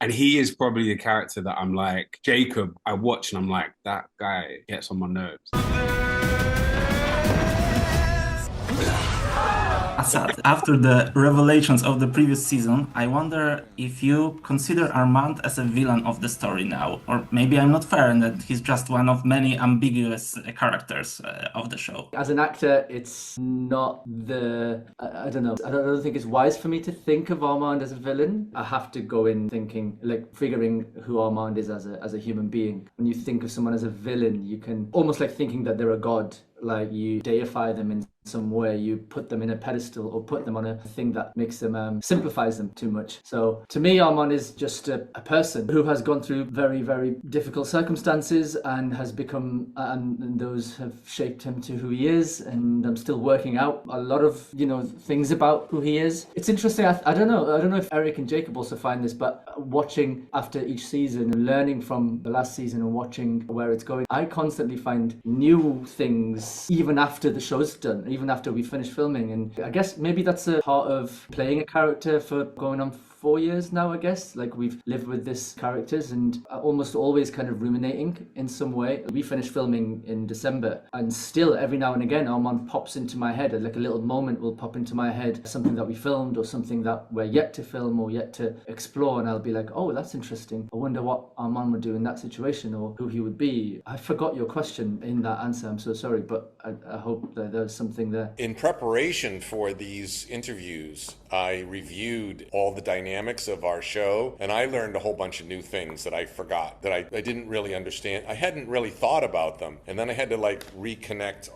And he is probably the character that I'm like, Jacob, I watch and I'm like, that guy gets on my nerves. Assad, after the revelations of the previous season, I wonder if you consider Armand as a villain of the story now, or maybe I'm not fair and that he's just one of many ambiguous characters of the show. As an actor, it's not the. I don't know. I don't think it's wise for me to think of Armand as a villain. I have to go in thinking, like, figuring who Armand is as a human being. When you think of someone as a villain, you can almost like thinking that they're a god. Like, you deify them in some way, you put them in a pedestal or put them on a thing that makes them simplifies them too much. So to me, Armand is just a person who has gone through very, very difficult circumstances and has become, and those have shaped him to who he is. And I'm still working out a lot of things about who he is. It's interesting. I don't know if Eric and Jacob also find this, but watching after each season and learning from the last season and watching where it's going, I constantly find new things even after the show's done, even after we finish filming. And I guess maybe that's a part of playing a character for going on 4 years now, I guess. Like, we've lived with this characters and almost always kind of ruminating in some way. We finished filming in December and still every now and again Armand pops into my head, like a little moment will pop into my head, something that we filmed or something that we're yet to film or yet to explore, and I'll be like, oh, that's interesting. I wonder what Armand would do in that situation or who he would be. I forgot your question in that answer. I'm so sorry, but I hope that there's something there. In preparation for these interviews, I reviewed all the dynamics of our show, and I learned a whole bunch of new things that I forgot, that I didn't really understand. I hadn't really thought about them. And then I had to reconnect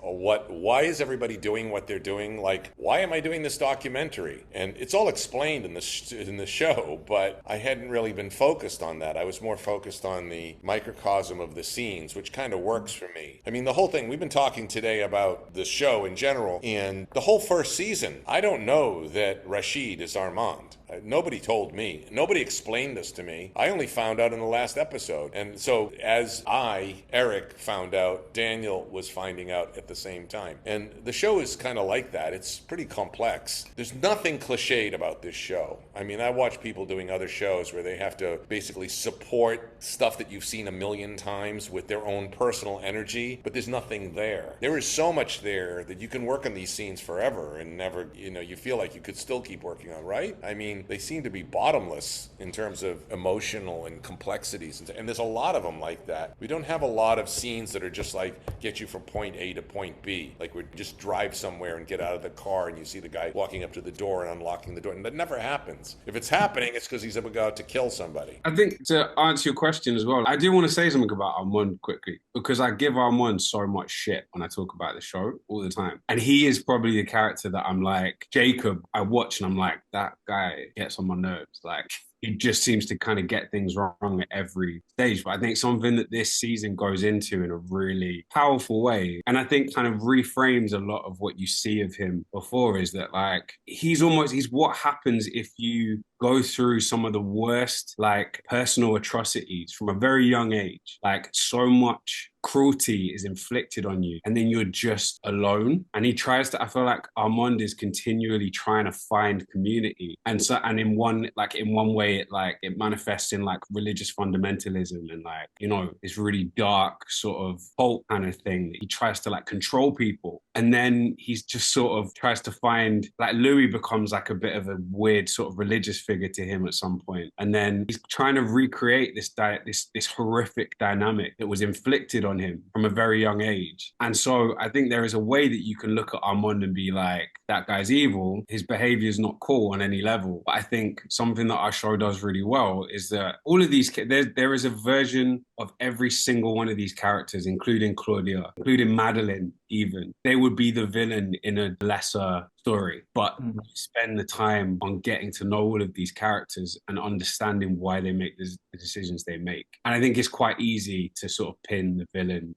why is everybody doing what they're doing? Like, why am I doing this documentary? And it's all explained in the show, but I hadn't really been focused on that. I was more focused on the microcosm of the scenes, which kind of works for me. I mean, the whole thing, we've been talking today about the show in general, and the whole first season, I don't know that Rashid is Armand. Nobody told me. Nobody explained this to me. I only found out in the last episode. And so as Eric, found out, Daniel was finding out at the same time. And the show is kind of like that. It's pretty complex. There's nothing cliched about this show. I mean, I watch people doing other shows where they have to basically support stuff that you've seen a million times with their own personal energy, but there's nothing there. There is so much there that you can work on these scenes forever and never, you feel like you could still keep working on, right? I mean, they seem to be bottomless in terms of emotional and complexities. And there's a lot of them like that. We don't have a lot of scenes that are just like get you from point A to point B. Like, we just drive somewhere and get out of the car and you see the guy walking up to the door and unlocking the door. And that never happens. If it's happening, it's because he's about to kill somebody. I think to answer your question as well, I do want to say something about Armand quickly, because I give Armand so much shit when I talk about the show all the time. And he is probably the character that I'm like, Jacob, I watch and I'm like, that guy gets on my nerves. Like, he just seems to kind of get things wrong at every stage. But I think something that this season goes into in a really powerful way, and I think kind of reframes a lot of what you see of him before, is that like he's what happens if you go through some of the worst like personal atrocities from a very young age. Like, so much cruelty is inflicted on you and then you're just alone. And he tries to, I feel like Armand is continually trying to find community, and in one way it manifests in like religious fundamentalism and like, this really dark sort of cult kind of thing that he tries to like control people. And then he's just sort of tries to find, like, Louis becomes like a bit of a weird sort of religious figure to him at some point. And then he's trying to recreate this horrific dynamic that was inflicted on him from a very young age. And so I think there is a way that you can look at Armand and be like, that guy's evil. His behavior is not cool on any level. But I think something that our show does really well is that all of these, there is a version of every single one of these characters, including Claudia, including Madeline even. They would be the villain in a lesser story. But you spend the time on getting to know all of these characters and understanding why they make the decisions they make. And I think it's quite easy to sort of pin the villain.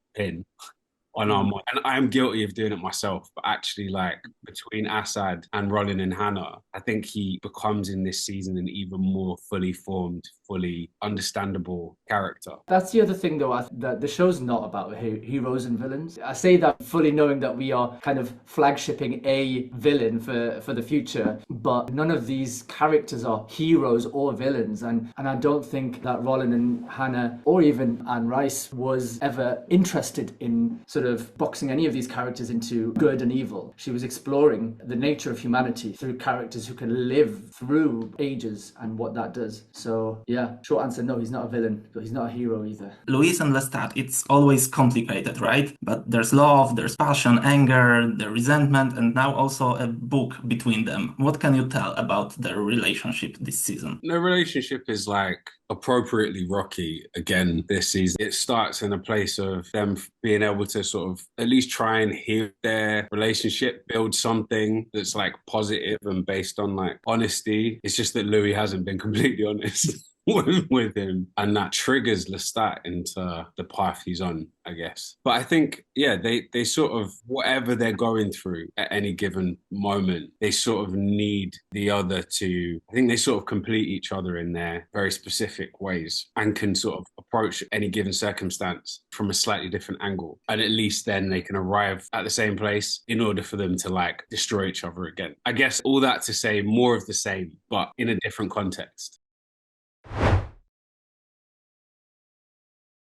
on Armand. And I'm guilty of doing it myself, but actually, like, between Assad and Roland and Hannah, I think he becomes in this season an even more fully formed, fully understandable character. That's the other thing, though, that the show's not about heroes and villains. I say that fully knowing that we are kind of flagshipping a villain for the future, but none of these characters are heroes or villains. And I don't think that Roland and Hannah, or even Anne Rice, was ever interested in sort of boxing any of these characters into good and evil. She was exploring the nature of humanity through characters who can live through ages and what that does. So yeah, short answer, no, he's not a villain, but he's not a hero either. Louise and Lestat, it's always complicated, right? But there's love, there's passion, anger, the resentment, and now also a book between them. What can you tell about their relationship this season? The relationship is like appropriately rocky again this season. It starts in a place of them being able to sort of at least try and heal their relationship, build something that's like positive and based on like honesty. It's just that Louis hasn't been completely honest with him, and that triggers Lestat into the path he's on, I guess. But I think, yeah, they sort of, whatever they're going through at any given moment, they sort of need the other to, I think they sort of complete each other in their very specific ways and can sort of approach any given circumstance from a slightly different angle. And at least then they can arrive at the same place in order for them to like destroy each other again. I guess all that to say more of the same, but in a different context.